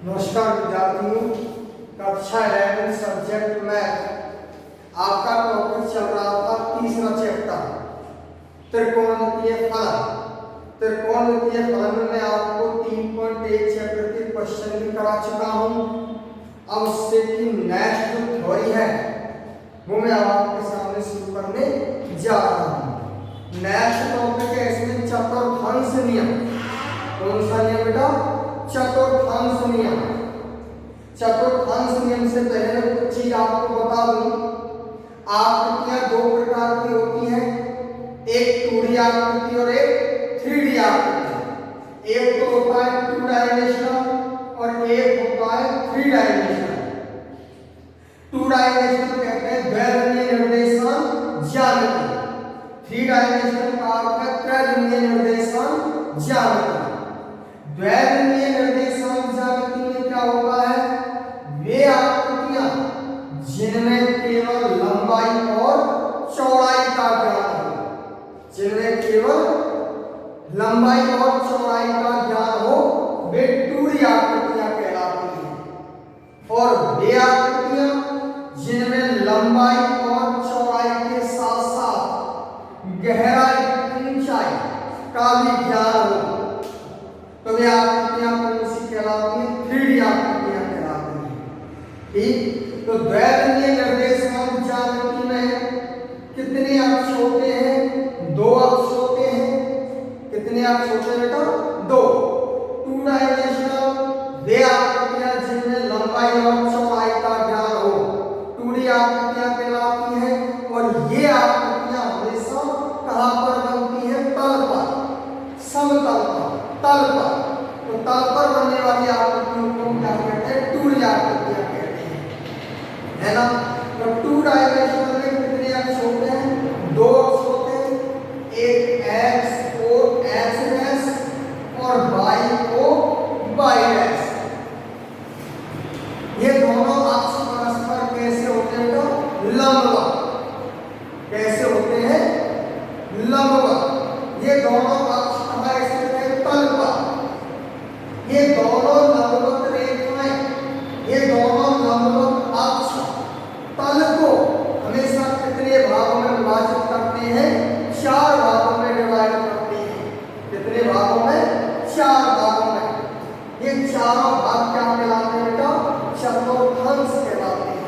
नमस्कार विद्यार्थियों, कक्षा 11 सब्जेक्ट मैथ आपका टॉपिक चल रहा था तीसरा चैप्टर त्रिकोणमितीय फलन। त्रिकोणमितीय फलन में मैं आपको 3.1 चैप्टर के क्वेश्चन भी करा चुका हूँ। अब उससे की नेक्स्ट जो थ्योरी है वो मैं आपके सामने शुरू करने जा रहा हूँ। नेक्स्ट टॉपिक है इसमें चतुर्थांश नियम। कौन सा नियम बेटा? चतुर्थांश नियम। चतुर्थांश नियम से पहले मैं कुछ चीज आपको बता दूं। आकृतियां दो प्रकार की होती हैं, एक 2D आकृति और एक 3D आकृति। एक तो होता है 2 डायमेंशनल और एक होता है 3 डायमेंशनल। 2 डायमेंशनल कहते हैं द्विघनीय निर्देशांक ज्यामिति। 3 डायमेंशनल का अर्थ है त्रिघनीय निर्देशांक ज्यामिति। द्विघनीय निर्देशांक ज्यामिति में क्या होता है? वे आकृतियां जिनमें केवल लंबाई और चौड़ाई का ज्ञान हो, जिनमें केवल लंबाई और चौड़ाई का ज्ञान हो, वे 2D आकृतियां कहलाती हैं। और वे आकृतियां जिनमें लंबाई और चौड़ाई के साथ साथ गहराई ऊंचाई का भी ज्ञान हो, तो वे आकृतियां कौन सी कहलाती हैं? 3D आकृतियां कहलाती हैं। ठीक, तो द्विघनीय निर्देशांक ज्यामिति में कितने अक्ष होते हैं? 2 अक्ष होते हैं। कितने अक्ष होते हैं बेटा? 2। 2 डायमेंशनल वे आकृतियां जिनमें लंबाई और चौड़ाई का ज्ञान हो, 2D आकृतियां कहलाती हैं। और ये आकृतियां हमेशा कहां पर बनती हैं? तल पर, समतल पर, तल पर। तो तल पर बनने वाली आकृतियों को क्या कहते हैं? 2D आकृतियां कहते हैं, है ना। तो 2 डायमेंशनल में कितने अक्ष होते हैं? 2 अक्ष होते हैं, एक x को x डैश और y को y डैश। ये दोनों अक्ष परस्पर कैसे होते हैं? तो लंबवत। कैसे होते हैं? लंबवत। ये दोनों अक्ष कहां स्थित है? तल पर। ये दोनों लंबवत रेखाएं, ये दोनों लंबवत अक्ष तल को हमेशा कितने भागों में विभाजित करते हैं? 4 भागों में डिवाइड करते हैं। कितने भागों में? 4 भागों में। ये चारों भाग क्या कहलाते हैं बेटा? चतुर्थांश कहलाते हैं।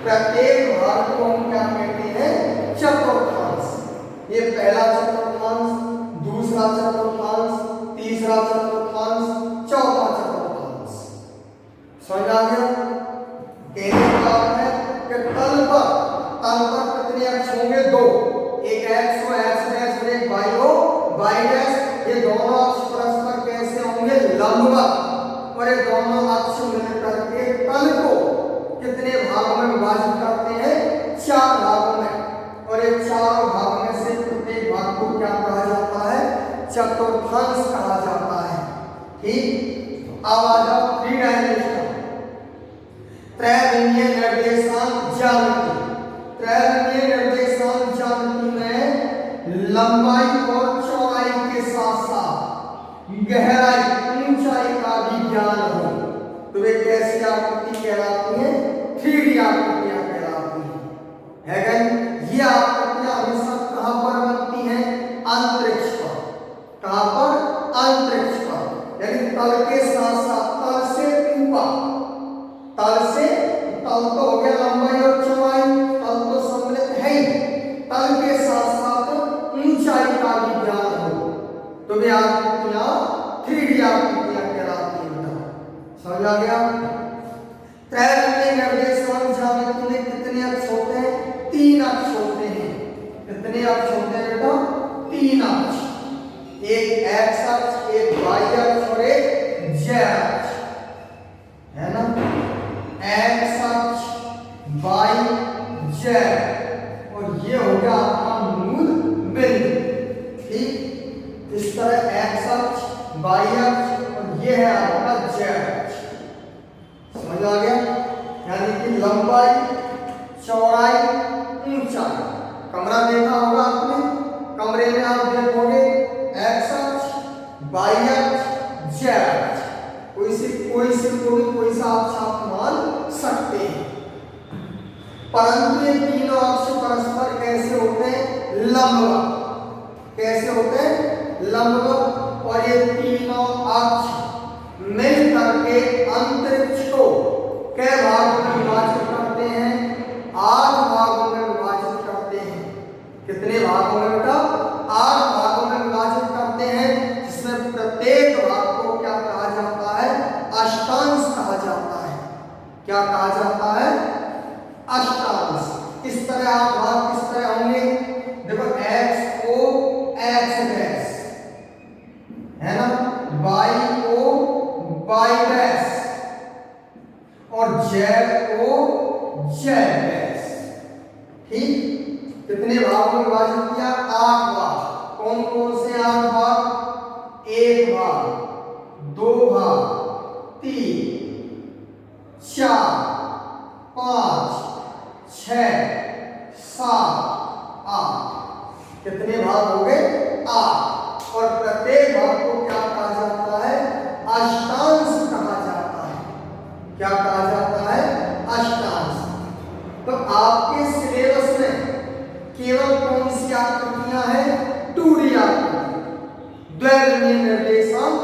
प्रत्येक भाग को हम क्या कहते हैं? चतुर्थांश। ये पहला चतुर्थांश, दूसरा चतुर्थांश, तीसरा चतुर्थांश, चौथा चतुर्थांश। समझ आ गया? कहने का अर्थ है कि तल पर कितने अक्ष होंगे? 2। एक x को x डैश और एक y को y डैश। ये दोनों अक्ष परस्पर कैसे होंगे? लंबवत। और ये दोनों अक्ष मिलकर के तल को कितने भागों में विभाजित करते हैं? 4 भागों में। और ये चारों भागों में से प्रत्येक भाग को क्या कहा जाता है? चतुर्थांश कहा जाता है। ठीक, अब आ जाओ 3 डायमेंशनल त्रिघनीय निर्देशांक ज्यामिति। त्रिघनीय निर्देशांक ज्यामिति में लंबाई और चौड़ाई के साथ साथ गहराई ऊंचाई का भी ज्ञान हो, तो वे कैसी आकृति कहलाती हैं? 3D आकृतियां कहलाती हैं। है गई? ये आकृतियां हमेशा कहां पर बनती हैं? अंतरिक्ष पर। कहां पर? अंतरिक्ष पर। यानी तल के साथ साथ, तल से ऊपर। तल तो हो गया लंबाई और चौड़ाई, तल तो सम्मिलित है ही। तल के साथ साथ ऊंचाई का भी ज्ञान हो, तो वे आकृतियां 3D आकृतियां कहलाती हैं। समझ आ गया? त्रिघनीय निर्देशांक ज्यामिति में कितने अक्ष होते हैं? 3 अक्ष होते हैं। कितने अक्ष होते हैं बेटा? 3 अक्ष। एक x अक्ष, एक y अक्ष और एक z अक्ष, है ना। x अक्ष, y, z, और ये हो गया आपका मूल बिंदु। ठीक, इस तरह x अक्ष, y अक्ष और ये है आपका z अक्ष। समझ आ गया? यानी कि लंबाई, चौड़ाई, ऊंचाई। कमरा देखा होगा आपने, कमरे में आप देखोगे x अक्ष, y अक्ष, z अक्ष। कोई सी कोई सा अक्ष आप मान सकते हैं। परंतु ये तीनों अक्ष परस्पर कैसे होते हैं? लंबवत। कैसे होते हैं? लंबवत। और ये तीनों अक्ष मिल करके अंतरिक्ष को कै भागों में विभाजित करते हैं? 8 भागों में विभाजित करते हैं। कितने भागों में बेटा? 8 भागों में विभाजित करते हैं, जिसमें प्रत्येक भाग को क्या कहा जाता है? अष्टांश कहा जाता है। क्या कहा जाता है? अष्टांश। इस तरह आप भाग किस तरह होंगे? देखो x o x डैश है ना, y o y डैश और z o z डैश। ठीक, कितने भागों में विभाजित किया? 8 भाग। कौन कौन से 8 भाग? 1 भाग, 2 भाग, 3, 4, 5, 6, 7, 8। कितने भाग हो गए? 8। और प्रत्येक भाग को क्या कहा जाता है? अष्टांश कहा जाता है। क्या कहा जाता है? अष्टांश। तो आपके सिलेबस में केवल कौन सी आकृतियां हैं? 2D आकृति, द्वैविमीय निर्देशांक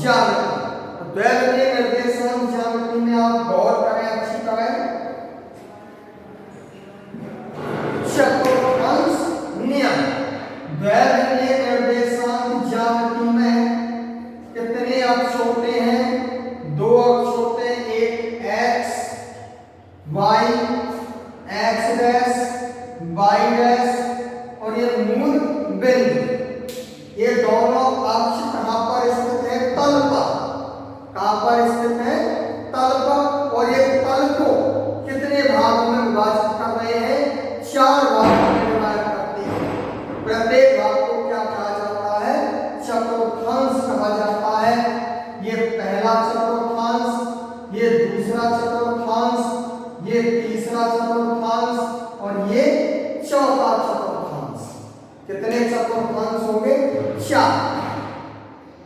ज्यामिति। द्वैविमीय निर्देशांक ज्यामिति में आप गौर करें अच्छी तरह। चतुर्थांश नियम। द्वैविमीय निर्देशांक ज्यामिति में कितने अक्ष होते हैं? 2 अक्ष होते हैं, एक x y x dash y dash और ये मूल बिंदु। ये दोनों अक्ष कहां पर स्थित है? तल पर। कहां पर स्थित है? तल पर। और ये तल को कितने भागों में विभाजित कर रहे हैं? 4 भागों में विभाजित करते हैं। प्रत्येक भाग को क्या कहा जाता है? चतुर्थांश कहा जाता है। ये पहला चतुर्थांश, ये दूसरा चतुर्थांश, ये तीसरा चतुर्थांश और ये चौथा चतुर्थांश। कितने चतुर्थांश होंगे? 4।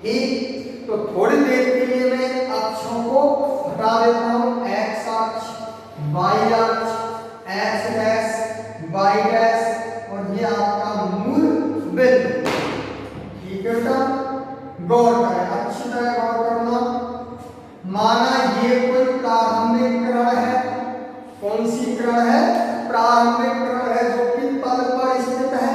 ठीक, तो थोड़ी देर के लिए मैं अक्षों को हटा देता हूं। x अक्ष, y अक्ष, x डैश, y डैश और ये आपका मूल बिंदु। ठीक है बेटा, गौर करें, अच्छी तरह गौर करना। माना ये कोई प्रारंभिक किरण है। कौन सी किरण है? प्रारंभिक किरण है, जो कि तल पर स्थित है।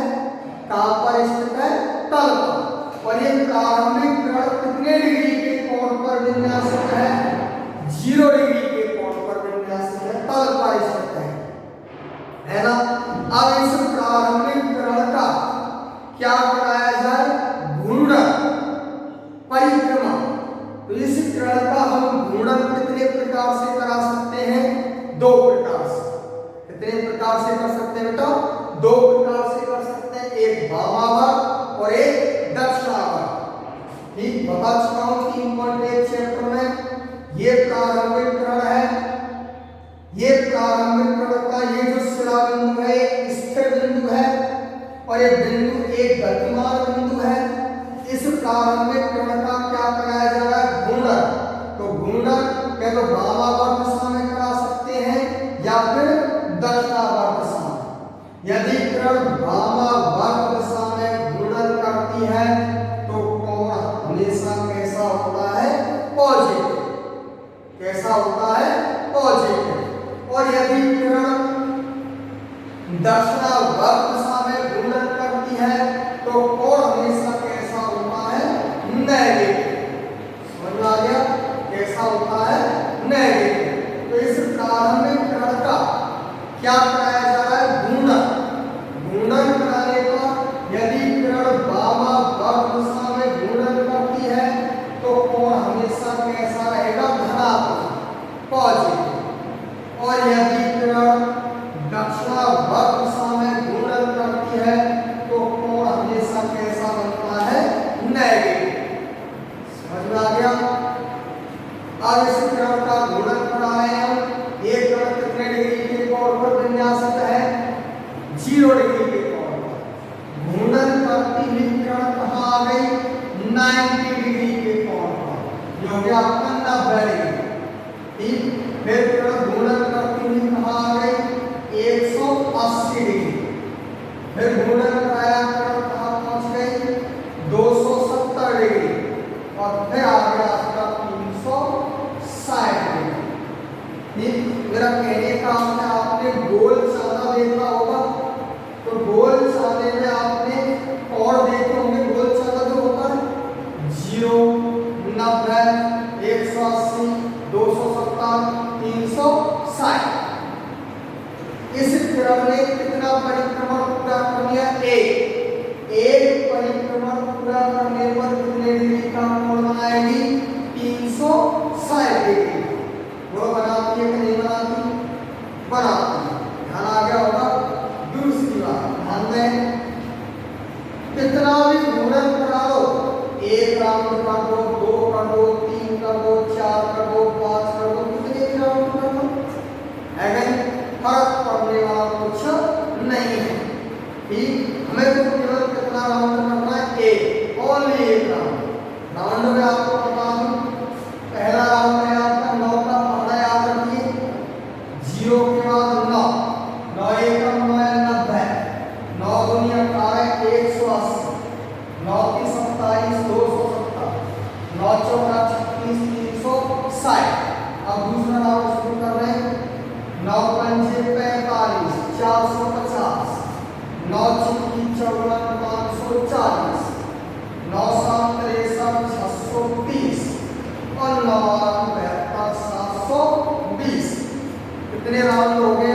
कहां पर स्थित है? तल पर। और ये प्रारंभिक किरण कितने डिग्री के कोण पर विन्यासित है? 0 डिग्री के कोण पर विन्यासित है, तल पर स्थित है ना। अब इस प्रारंभिक किरण का क्या कराया जाए? घूर्णन, परिक्रमा। तो इस किरण का हम घूर्णन कितने प्रकार से करा सकते हैं? 2 प्रकार से। कितने प्रकार से कर सकते हैं बेटा? 2 प्रकार से कर सकते हैं, एक वामावर्त और एक दक्षिणावर्त। ठीक, बता चुका हूं 3.1 चैप्टर में। ये प्रारंभिक किरण है। ये प्रारंभिक किरण का ये जो शिरा बिंदु है एक स्थिर बिंदु है और ये बिंदु एक गतिमान बिंदु है। इस प्रारंभिक किरण का क्या कराया जा रहा है? घूर्णन। तो घूर्णन या तो वामावर्त दिशा में करा सकते हैं या फिर दक्षिणावर्त दिशा में। यदि किरण वामावर्त दिशा में घूर्णन करती है तो कोण हमेशा कैसा होता है? पॉजिटिव। कैसा होता है? पॉजिटिव। और यदि किरण दक्षिणावर्त दिशा में घूर्णन करती है तो कोण हमेशा कैसा होता है? नेगेटिव। समझ में आ गया? कैसा होता है? नेगेटिव। तो इस प्रारंभिक किरण का क्या कराया जा रहा है? घूर्णन। घूर्णन कराने पर यदि किरण वामावर्त दिशा में घूर्णन करती है तो कोण हमेशा कैसा रहेगा? धनात्मक, पॉजिटिव। और यदि किरण दक्षिणावर्त दिशा में घूर्णन करती है तो कोण हमेशा कैसा बनता है? नेगेटिव। समझ में आ गया? अब इस किरण का घूर्णन करा रहे हैं। एक किरण कितने डिग्री के कोण पर विन्यासित है? 0 डिग्री के कोण पर। घूर्णन करती हुई किरण कहां आ गई? 90 डिग्री के कोण पर, जो कि आपका 90 डिग्री। ठीक। फिर गुणन करती हुई कहाँ आ गई 180 डिग्री। फिर गुणन कराया कहाँ पहुंच गई 270 डिग्री और फिर आ गया आपका 360 डिग्री। ठीक। मेरा कहने का आपने गोल चांदा देखा होगा, तो गोल चांदे में आपने और देखे होंगे गोल चांदा जो होता है 0, 90, 180, 270, 360। इस क्रम में कितना परिक्रमण पूरा कर लिया? एक परिक्रमण पूरा करने पर कितने डिग्री का कोण बनाएगी? 360 डिग्री। वो बनाती है कि नहीं बनाती? बनाती है। ध्यान आ गया होगा। दूसरी बात ध्यान दें, कितना भी गुणन करा लो, 1 राउंड कर दो, 2 कर दो, 3 कर दो, 4 कर दो, 5 कर दो, कितने राउंड कर दो, अगर फर्क पड़ने वाला कुछ नहीं है। ठीक। हमें तो केवल कितना राउंड करना है? 1, ओनली 1 राउंड। राउंड में आपको बता दूं, पहला राउंड है आपका 9 का पहला याद रखिए, 0 के बाद 9, 9 1 9 90, 9 दूनी 18 180, 9 3 27 270, 9 4 36 360। अब दूसरा राउंड शुरू कर रहे हैं। 9 5 45 450, 9 6 54 540, 9 7 63 630 और 9 8 72 720। कितने राउंड हो गए?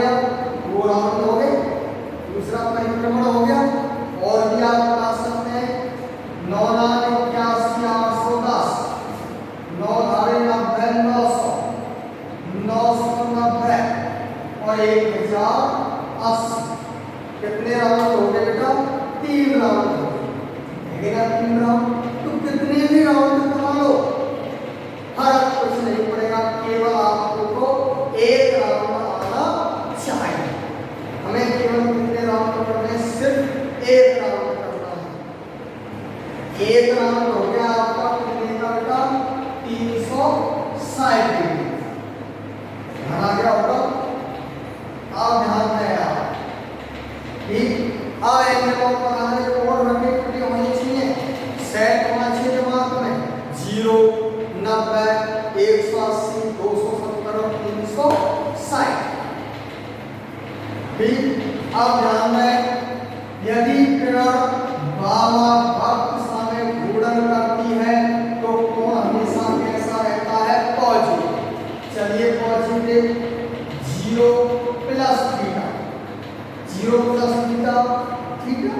2 राउंड हो गए। दूसरा परिक्रमण हो गया। और भी आप बता सकते हैं 9 9 81 810, 9 9 90 900, 990 और 1080। कितने राउंड हो गए बेटा? 3 राउंड हो गए। 3 राउंड। तो कितने भी राउंड करा लो फर्क कुछ नहीं पड़ेगा, केवल आपको 1 राउंड आना चाहिए। हमें केवल कितने राउंड करने? सिर्फ 1 राउंड करना है। 1 राउंड हो गया आपका कितने का बेटा? 360 डिग्री। ध्यान आ गया होगा। आप ध्यान दें आप। ठीक। अब एंगलों पर आने कोण रखे पटी होनी चाहिए, सेट होना चाहिए दिमाग में 0, 90, 180, 270 और 360। ठीक। अब ध्यान दें, यदि किरण वामावर्त दिशा में घूर्णन करती है तो कोण हमेशा कैसा रहता है? पॉजिटिव। चलिए positive 0 plus theta, 0 plus theta, theta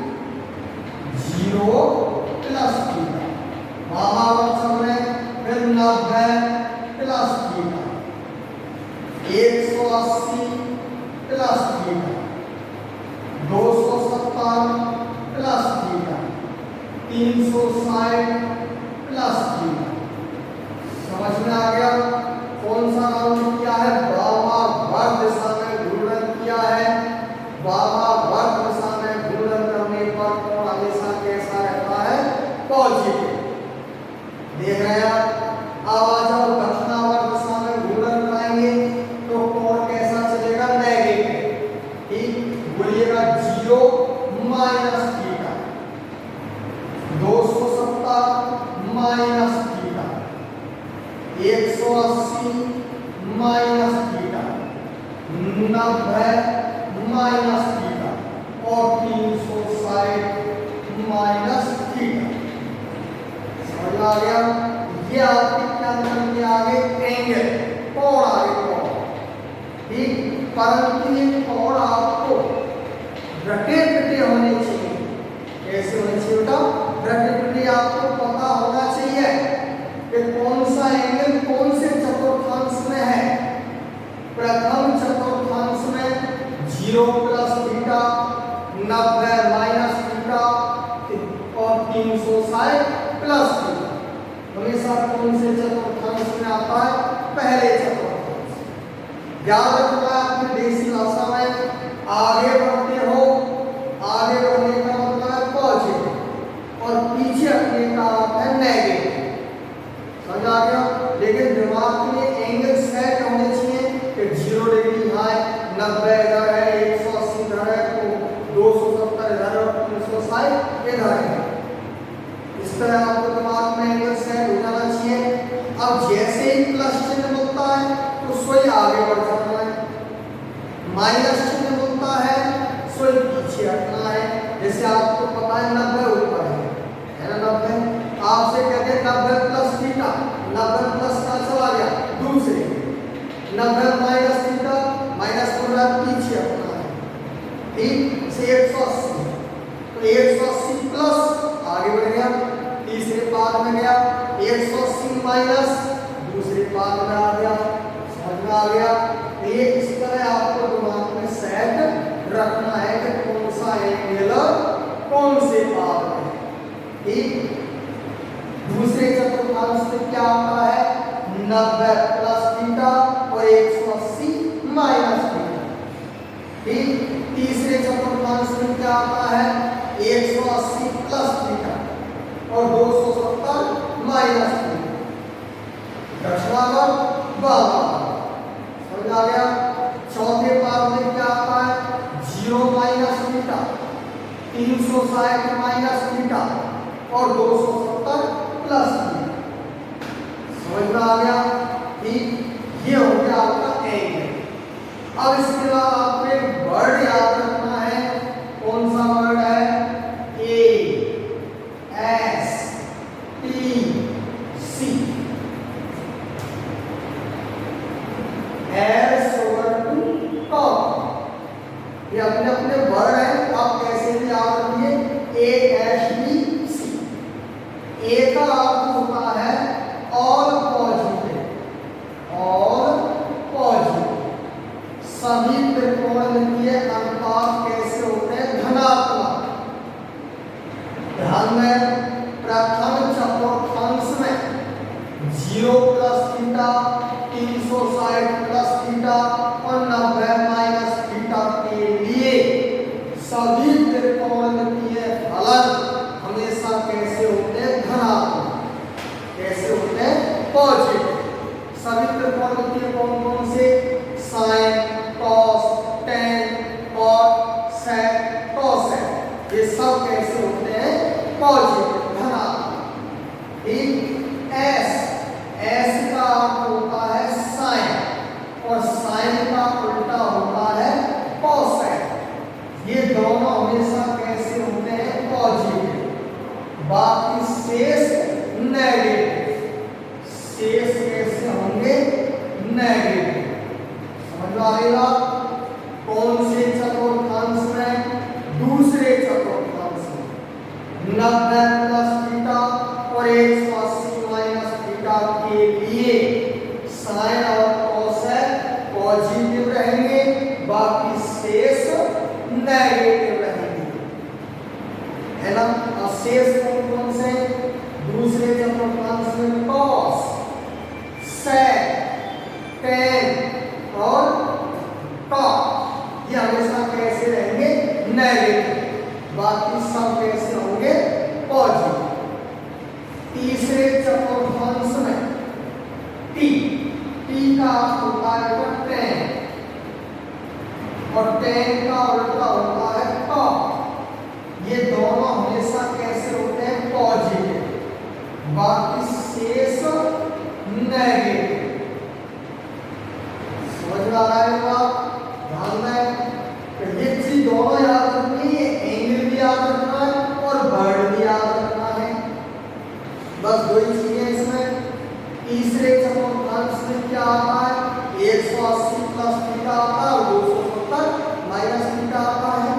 0 plus theta. वामावर्त समय फिर 90 plus theta, 180 plus theta, 270 plus theta, 360 plus theta. समझ में आ गया? कौन सा राउंड किया है? वामावर्त दिशा में घूर्णन किया है। वामावर्त दिशा में घूर्णन करने पर कोण हमेशा कैसा रहता है? पॉजिटिव। देख रहे हैं आप। अब आ जाओ दक्षिणावर्त दिशा में घूर्णन कराएंगे तो कोण कैसा चलेगा? नेगेटिव। ठीक। बोलिएगा 0 minus theta, 270 minus theta, 180 minus theta, 90 minus theta और 360 माइनस थीटा। समझ आ गया? ये आपके क्या निकल के आगे? एंगल, कोण आगे कोण। ठीक। परंतु ये कोण आपको रटे पिटे होने चाहिए। कैसे होने चाहिए बेटा? रटे पिटे आपको पता होना चाहिए कि कौन सा एंगल कौन से चतुर्थांश में है। प्रथम चतुर्थांश में 0 प्लस थीटा, 90 माइनस थीटा और 360 प्लस थीटा। हमेशा कौन से चतुर्थांश में आता है? पहले चतुर्थांश। याद रखना आपकी देसी भाषा में आगे बढ़ते हो, आगे बढ़ने का मतलब है पॉजिटिव और पीछे हटने का अर्थ है नेगेटिव। समझ आ गया? लेकिन दिमाग में एंगल सेट होने जैसे ही प्लस चिन्ह बोलता है तो सोई आगे बढ़ जाना है, माइनस चिन्ह बोलता है सोई पीछे हटना है। जैसे आपको पता है 90 ऊपर है ना, 90 आपसे कहते हैं 90 प्लस थीटा, 90 प्लस का चला गया दूसरे, 90 माइनस थीटा, माइनस बोल रहा है पीछे हटना है, ठीक से 180, तो 180 प्लस आगे बढ़ गया, तीसरे पाद में गया, 180 माइनस दूसरे पाद में आ गया, समझ में आ गया। ये इस तरह आपको दिमाग में सेट रखना है कि कौन सा एंगल कौन से पाद में, ठीक। दूसरे चतुर्थांश में क्या आता है 90 प्लस थीटा और 180 माइनस थीटा, ठीक। तीसरे चतुर्थांश में क्या आता है 180 प्लस थीटा और 270 माइनस थीटा, दक्षिणावर्त वामावर्त, समझ आ गया। चौथे पाद में क्या आता है 0 माइनस थीटा, 360 माइनस थीटा और 270 प्लस थीटा, समझ में आ गया, ठीक। ये हो गया आपका एंगल। अब इसके बाद आपको एक वर्ड याद रखना है, कौन सा वर्ड है A S T C, S over to कॉम। ये अपने अपने वर्ड है, आप कैसे भी याद रखिए ए एस टी सी। ए का अर्थ होता है ऑल पॉजिटिव, ऑल पॉजिटिव, सभी त्रिकोणमितीय अनुपात कैसे होते हैं धनात्मक। ध्यान में प्रथम चतुर्थांश में 0 प्लस थीटा, 360 प्लस थीटा और 90 माइनस थीटा के लिए सभी त्रिकोणमितीय फलन हमेशा कैसे होते हैं धनात्मक, कैसे होते हैं पॉजिटिव। सभी त्रिकोणमितीय कौन कौन से साइन, कॉस, टेन और सेक, कोसेक, ये सब कैसे होते हैं पॉजिटिव धनात्मक, ठीक। एस का अर्थ होता है साइन और साइन का उल्टा होता है कोसेक। ये दोनों हमेशा कैसे होते हैं पॉजिटिव, बाकी शेष नेगेटिव, शेष कैसे होंगे नेगेटिव, समझ में आएगा। कौन से चतुर्थांश में दूसरे चतुर्थांश में 90 प्लस थीटा और 180 माइनस थीटा के लिए साइन और कोसेक पॉजिटिव रहेंगे, बाकी शेष नेगेटिव रहेंगे, है ना। और शेष कौन कौन से दूसरे चतुर्थांश में कॉस, सेक, टेन और कॉट, ये हमेशा कैसे रहेंगे नेगेटिव, बाकी सब कैसे होंगे पॉजिटिव। तीसरे चतुर्थांश में टी, टी का अर्थ होता है टेन और टेन का उल्टा होता है कॉट। ये दोनों हमेशा कैसे होते हैं पॉजिटिव, बाकी शेष नेगेटिव, समझ में आ रहा है बात। ध्यान में तो ये चीज दोनों याद रखनी है, एंगल भी याद रखना है और वर्ड भी याद रखना है, बस दो ही चीजें इसमें। तीसरे चतुर्थांश में क्या आता है 180 प्लस थीटा आता है और 270 माइनस थीटा आता है,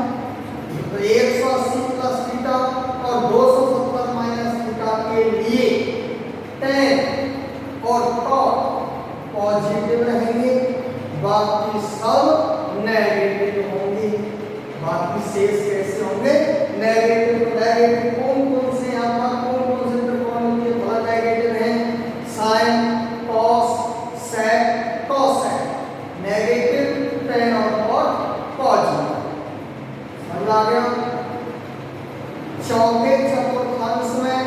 तो 180 प्लस थीटा और 270 माइनस थीटा के लिए टेन और कॉट पॉजिटिव रहेंगे, बाकी सब नेगेटिव होंगे, बाकी शेष कैसे होंगे नेगेटिव। नेगेटिव कौन कौन से यहाँ पर कौन कौन से त्रिकोणमितीय फलन नेगेटिव हैं साइन, कॉस, सेक, कोसेक, नेगेटिव, टेन और कॉट पॉजिटिव, समझ आ गया। चौथे चतुर्थांश में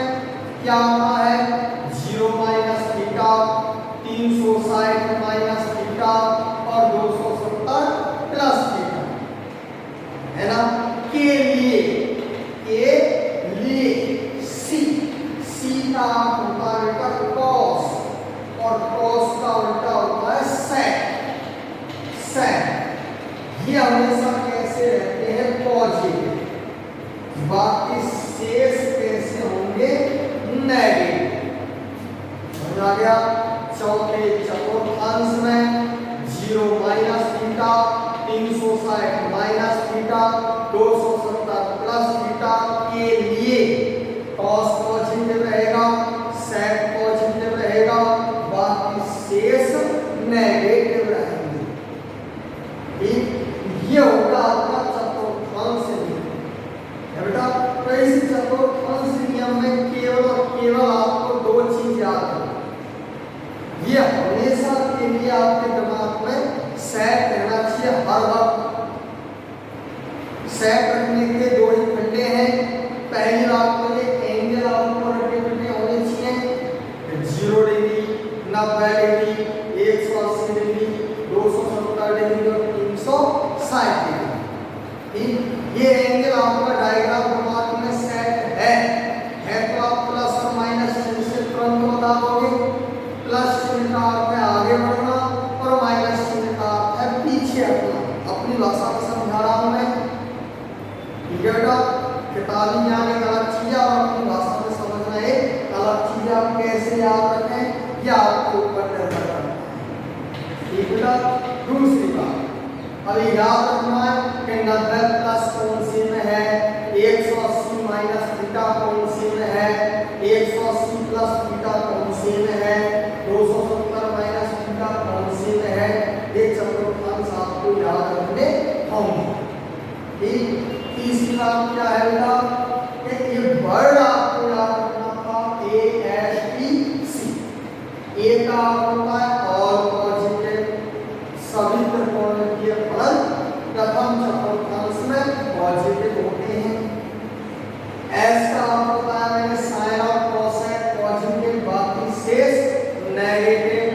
क्या आता है 0 माइनस थीटा, 360 माइनस थीटा और 270 प्लस थीटा, है ना। के लिए सी, सी का होता है कॉस और ये हमेशा कैसे रहते हैं पॉजिटिव, बाकी शेष कैसे होंगे नेगेटिव। समझ आ गया। चौथे चतुर्थांश में 0 minus theta, 360 minus theta, 270 plus theta के लिए कॉस पॉजिटिव रहेगा, सेक पॉजिटिव रहेगा, बाकी शेष नेगेटिव रहेंगे। ये होगा आपका चतुर्थांश नियम। बेटा तो इस चतुर्थांश नियम में केवल और केवल आपको दो चीज याद है, ये हमेशा के लिए आपके दिमाग में सेट रहना चाहिए हर वक्त। सेट रखने के दो ही फंडे हैं। पहली बात तो ये एंगल आपको रखे होने चाहिए 0 डिग्री, 90 डिग्री, 180 डिग्री, 270 डिग्री और 360 डिग्री। ये एंगल आपका डायग्राम दिमाग में सेट है तो आप प्लस और माइनस चिन्ह से तुरंत बता दोगे। प्लस चिन्ह का अर्थ है आगे बढ़ना और माइनस चिन्ह का अर्थ है पीछे हटना। अपनी भाषा में समझा रहा हूं मैं, ठीक है बेटा। किताबी ज्ञान एक अलग चीज है और अपनी भाषा में समझना एक अलग चीज है। आप कैसे याद रखें यह आपके ऊपर निर्भर करता है, ठीक बेटा। दूसरी बात अभी याद रखना है कि 90 प्लस कौन सी में है, 180 माइनस थीटा कौन सी में है, 180 प्लस थीटा कौन सी में है, 270 माइनस थीटा कौन सी में है। ये चतुर्थांश आपको याद रखने होंगे, ठीक। तीसरी बात क्या है बेटा कि ये वर्ड आपको याद रखना था ASTC। ए का होता है और पॉजिटिव, सभी त्रिकोणीय फलन प्रथम चतुर्थांश में पॉजिटिव होते हैं। एस का होता है मैंने साइन और कोसेक पॉजिटिव, बाकी शेष नेगेटिव।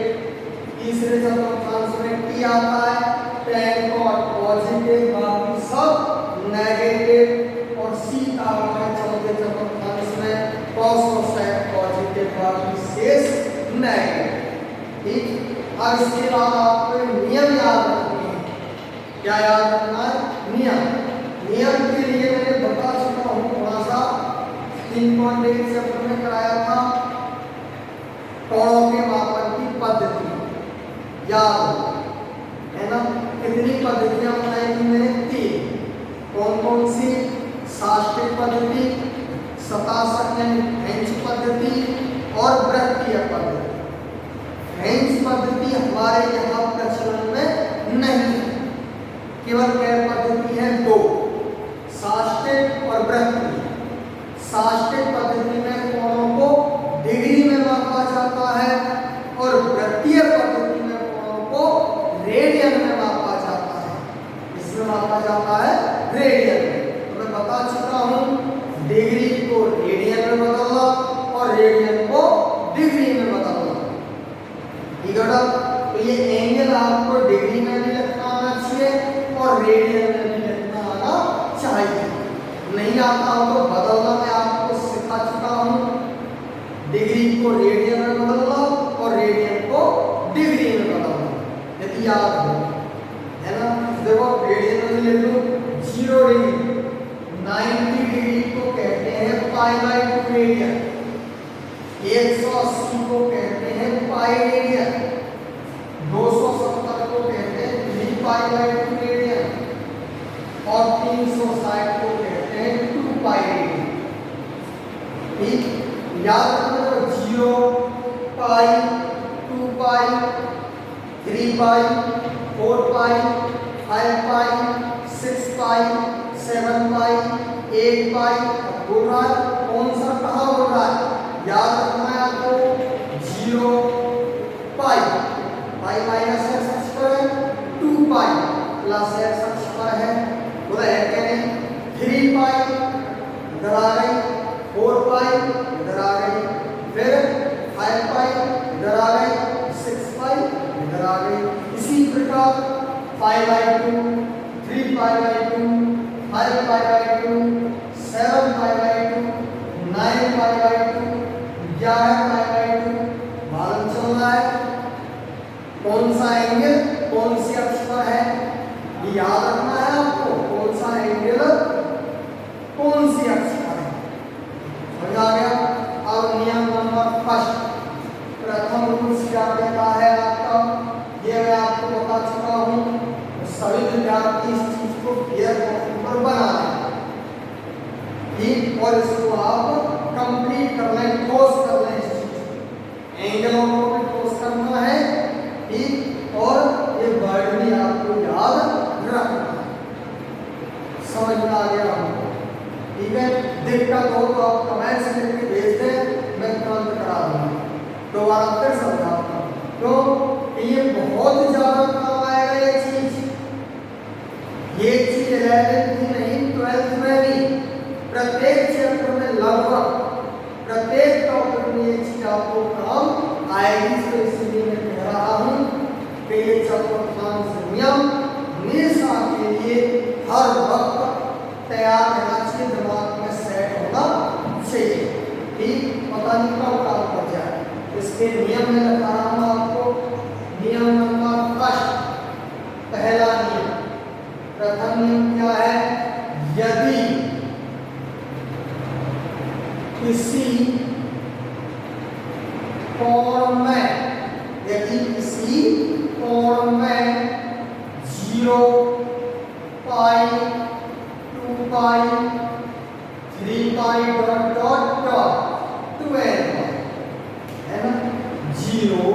तीसरे चतुर्थांश में टी आता है tan cot पॉजिटिव, बाकी सब नेगेटिव। और सी का आता है चौथे चतुर्थांश में cos और sec पॉजिटिव, बाकी शेष नेगेटिव, ठीक। अब इसके बाद आपको नियम याद रखने हैं। क्या याद रखना है? नियम के लिए मैंने बता चुका हूँ थोड़ा सा, 3.1 चैप्टर में कराया था कोणों के मापन की पद्धति, याद है ना। कितनी पद्धतियां बताई थी मैंने? 3। कौन कौन सी? साष्टिक पद्धति, शतांश हेंज पद्धति और वृत्तीय पद्धति। हेंज पद्धति हमारे यहाँ प्रचलन में नहीं है, केवल क्या पद्धति है 2, साष्टिक और वृत्तीय। साष्टिक पद्धति में कोणों को डिग्री में मापा जाता है और वृत्तीय पद्धति में कोणों को रेडियन में मापा जाता है। इसमें मापा जाता है रेडियन में। तो मैं बता चुका हूँ डिग्री को रेडियन में बदलना और रेडियन को डिग्री में बदलना, ठीक है। तो ये एंगल आपको डिग्री में भी लिखना आना चाहिए और रेडियन में भी लिखना आना चाहिए। नहीं आता हो तो बदलना मैं आपको सिखा चुका हूँ। डिग्री को रेडियन में बदलना और रेडियन को डिग्री में बदलना, यदि याद हो, है ना। देखो रेडियन में लिख लो 0 डिग्री, 90 डिग्री को कहते हैं π/2 रेडियन, 180 को कहते हैं पाई रेडियन, 270 को कहते हैं 3π/2 रेडियन और 360 को कहते हैं 2π रेडियन, ठीक। याद रखना 0, पाई, 2π, 3π, 4π, 5π, 6π, 7π, 8π। बोल रहा है कौन सा कहाँ बोल रहा है? याद रखना है आपको 0 पाई, पाई माइनस एक्स अक्ष पर है, 2 पाई प्लस एक्स अक्ष पर है, बोला है क्या नहीं। 3 पाई इधर आ गई, 4 पाई इधर आ गई, फिर 5 पाई इधर आ गई, 6 पाई इधर आ गई। इसी प्रकार 5/2, 3π/2, 5π/2, 7π/2, 9π/2, 11π/2 मालूम चल रहा है कौन सा एंगल कौन सी अक्ष पर है, ये याद रखना ठीक है, दिक्कत हो तो आप कमेंट्स लिख के भेज दें, मैं तुरंत करा दूंगा। दोबारा फिर समझाता हूँ, तो ये बहुत ज्यादा काम आएगा ये चीज 11th की नहीं 12th में भी, प्रत्येक चैप्टर में लगभग प्रत्येक टॉपिक में ये चीज आपको काम आएगी। तो इसलिए मैं कह रहा हूँ कि ये चतुर्थांश नियम हमेशा के लिए हर वक्त तैयार रहना चाहिए, दिमाग में सेट होना चाहिए। ठीक, पता नहीं कब काम कर जाए। इसके नियम में बता रहा हूँ आपको। नियम नंबर फर्स्ट, पहला नियम, प्रथम नियम क्या है? यदि किसी कोण में, यदि किसी कोण में 0, पाई, 2 पाई, 3 पाई डॉट डॉट डॉट 12 है ना, 0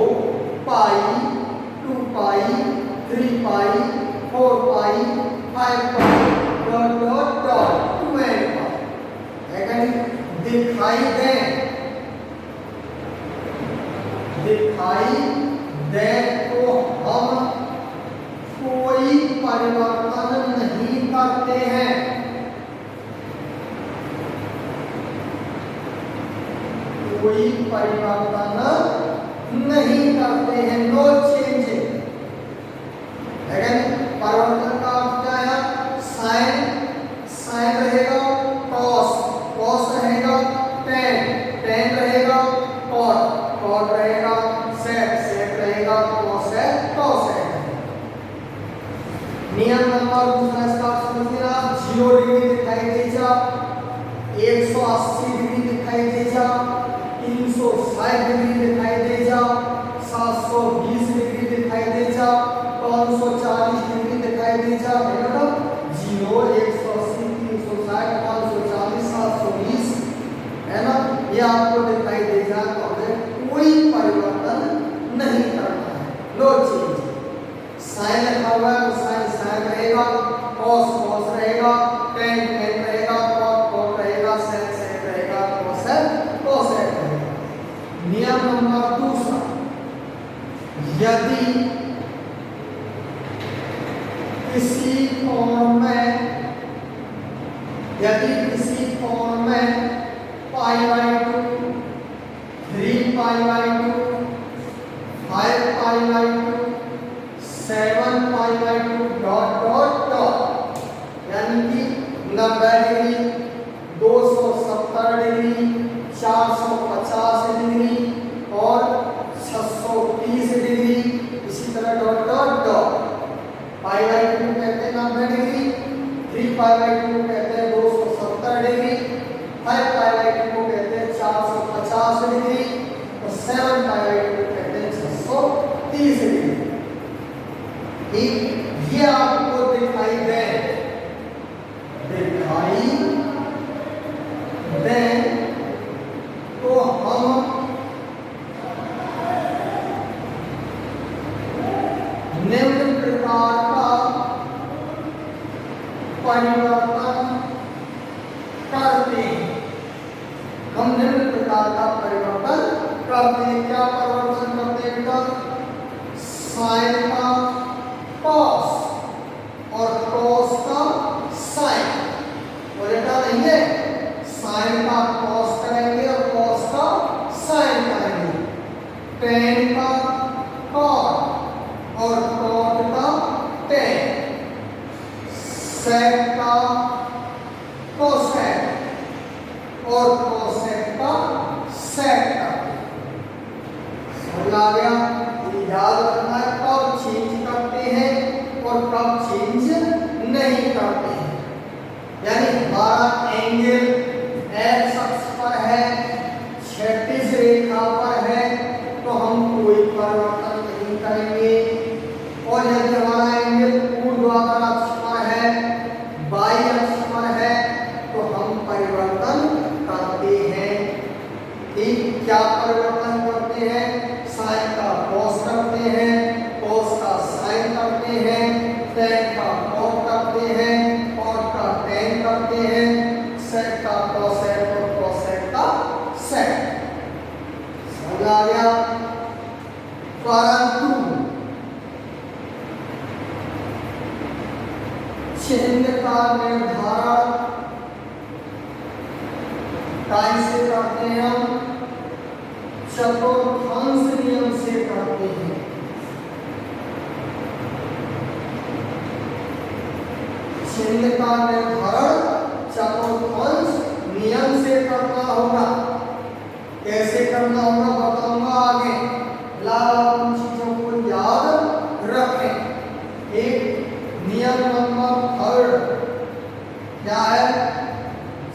पाई, 2 पाई, 3 पाई, 4 पाई, 5 पाई डॉट डॉट डॉट 12 है क्या नहीं? दिखाई दें, दिखाई दे तो हम कोई परिवर्तन नहीं करते हैं, कोई परिवर्तन नहीं करते हैं, नो चेंज है क्या नहीं? परिवर्तन का अर्थ क्या है? साइन, साइन रहेगा, कॉस, कॉस रहेगा, टेन, टेन रहेगा, कॉट, कॉट रहेगा, सेक, सेक रहेगा, कोसेक, कोसेक। नियम नंबर दूसरा इसका समझिए आप, 0 डिग्री दिखाई दे जा, 180 डिग्री दिखाई दे जा, 360 डिग्री दिखाई दे जा, 720 डिग्री दिखाई दे जा, 540 डिग्री दिखाई दे जा, है ना? 0, 180, 360, 540, 720 है ना, ये आपको दिखाई दे जा तो हमें कोई परिवर्तन नहीं करना है, नो चेंज। साइन लिखा हुआ है तो साइन साइन रहेगा, कॉस कॉस रहेगा, टेन टेन रहेगा, कॉट कॉट रहेगा, सेक सेक रहेगा, कोसेक कोसेक रहेगा। नियम नंबर दूसरा, यदि किसी कोण में, यदि किसी कोण में pi by 2, 3 pi by 2, 5 pi by 2, 7 pi by 2 dot dot dot, यानी कि 90 डिग्री, 270 डिग्री, 450 डिग्री और 630 डिग्री, इसी तरह dot dot dot. Pi by 2 कहते हैं 90 डिग्री, 3 पाई बाई 2 कहते हैं 270 डिग्री, 5 पाई बाई 2 को कहते हैं 450 डिग्री और 7 पाई बाई 2 को कहते हैं 630 डिग्री। ठीक, ये आपको दिखाई दे, दिखाई दे तो हम निम्न प्रकार का परिवर्तन करते हैं, हम निम्न प्रकार का परिवर्तन करते हैं। क्या परिवर्तन करते हैं बेटा? साइन का कॉस और कॉस का साइन, उल्टा नहीं है, साइन का कॉस करेंगे और कॉस का साइन करेंगे, टेन का कॉट और कॉट का टेन, सेक का कोसेक और कोसेक का सेक का। समझ आ गया? याद रखना है कब चेंज चिन्ह का निर्धारण कैसे करते हैं हम? चतुर्थांश नियम से करते हैं। चिन्ह का निर्धारण चतुर्थांश नियम से करना होगा। कैसे करना होगा बताऊंगा आगे। लाभ उन चीजों को याद रखें। एक नियम नंबर 3 क्या है?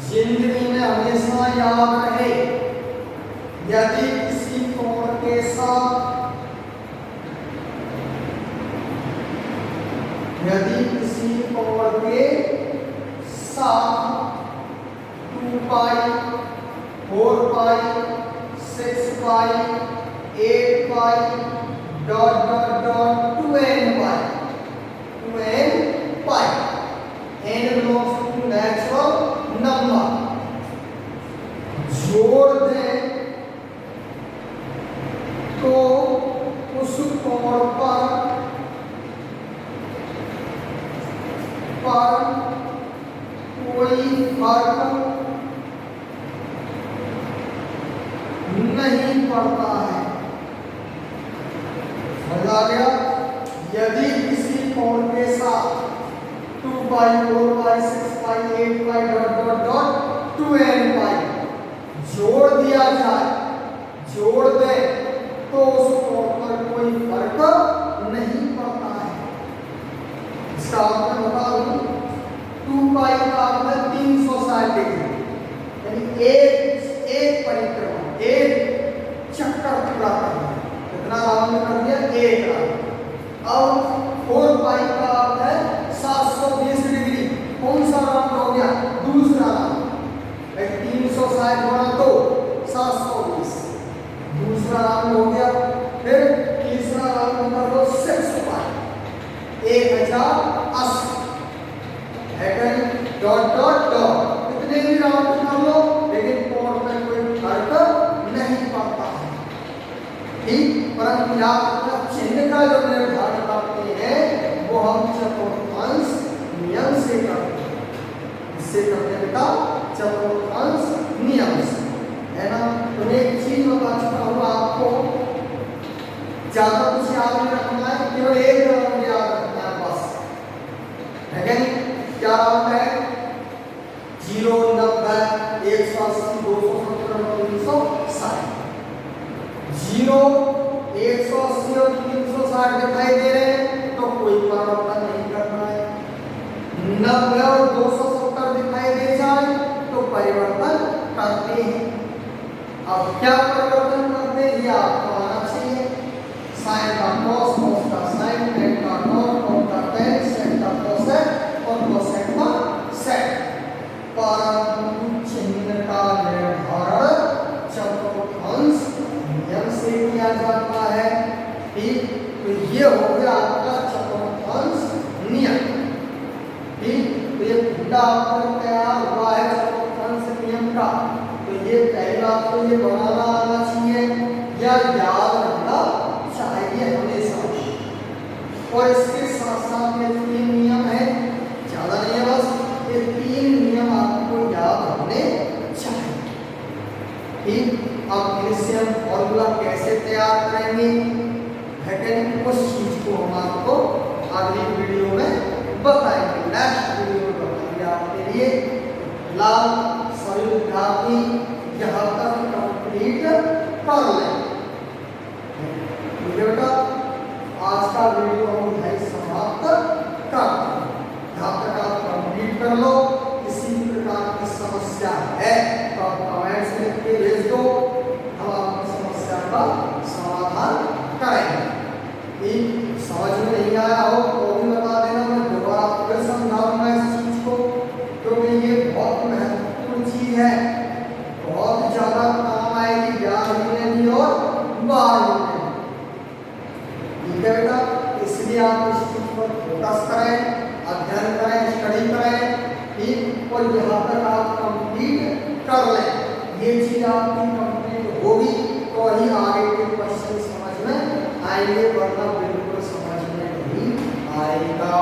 जिंदगी में हमेशा याद रहे, यदि किसी कोण के साथ two pi, 4 pi, 6 pi, 8 pi, dot dot dot 2n pi, n belongs to natural number, जोड़ दें तो उस कोण पर कोई फर्क नहीं पड़ता है। समझ आ गया? यदि किसी कोण के साथ 2 पाई, 4 pi, 6 pi, 8 pi, dot dot dot 2n पाई जोड़ दिया जाए, जोड़ दे तो उस कोण पर कोई फर्क नहीं पड़ता है। इसका अर्थ बता दूं, 2 पाई का अर्थ है 360 डिग्री, यानी एक परिक्रमा, एक चक्कर पूरा करना। कितना राउंड कर दिया? एक राउंड। अब 4 पाई का अर्थ है 720 डिग्री। कौन सा राउंड हो गया? दूसरा राउंड। 360 गुणा 2 720, दूसरा राउंड हो गया। फिर तीसरा राउंड कर दो 6 पाई, 1080 है कहीं, डॉट डॉट डॉट, कितने भी राउंड कर लो, लेकिन कोण में कोई फर्क नहीं पड़ता है। ठीक, परंतु याद रखना चिन्ह का जो निर्धारण करते हैं वो हम चतुर्थांश नियम से करते हैं। इससे करते बेटा चतुर्थांश नियम से, है ना? तो मैं एक चीज बता चुका हूँ आपको, ज्यादा कुछ याद नहीं रखना है, केवल एक राउंड याद रखना है बस, है क्या नहीं? क्या राउंड है? 0, 90, 180, 270, 360। 0, 180 और 360 दिखाई दे रहे हैं तो कोई परिवर्तन नहीं करना है। 90 और 270 दिखाई दे जाए तो परिवर्तन करते हैं। अब क्या परिवर्तन करते हैं ये आपको आना चाहिए। साइन का कॉस, कॉस का साइन, टेन का कॉस, कॉस का टेन, सेक का कोसेक और कोसेक का सेक। परंतु चिन्ह का निर्धारण चतुर्थांश नियम से किया जाता है। ठीक, तो ये हो गया आपका चतुर्थांश नियम। ठीक, तो ये पूरा आपको तैयार हुआ है चतुर्थांश नियम का। तो ये पहला आपको ये बनाना आना चाहिए या याद रखना चाहिए हमेशा। और इसके साथ साथ ये 3 नियम है, ज्यादा नहीं है, बस ये 3 नियम आपको याद रखने चाहिए। ठीक, अब इनसे हम फॉर्मूला कैसे तैयार करेंगे, है उस चीज को हम आपको अगली वीडियो में बताएंगे, नेक्स्ट वीडियो में बताएंगे आपके लिए। लाल सभी विद्यार्थी यहाँ तक कंप्लीट कर लें। बेटा आज का वीडियो हम यहीं समाप्त करते हैं। यहाँ तक आप कंप्लीट कर लो। किसी प्रकार की समस्या है तो आप कमेंट्स लिख के भेज दो, हम आपकी समस्या का समाधान करेंगे। ठीक, समझ में नहीं आया हो तो भी बता देना, मैं दोबारा फिर समझाऊंगा इस चीज को, क्योंकि ये बहुत महत्वपूर्ण चीज है, बहुत ज्यादा काम आएगी 11वीं में भी और 12वीं में। ठीक है बेटा, इसलिए आप इस चीज पर फोकस करें, अध्ययन करें, स्टडी करें। ठीक, और यहाँ तक आप कंप्लीट कर लें। ये चीज आपकी कंप्लीट होगी तो ही आगे के क्वेश्चन समझ में आएंगे, वरना बिल्कुल समझ में नहीं आएगा।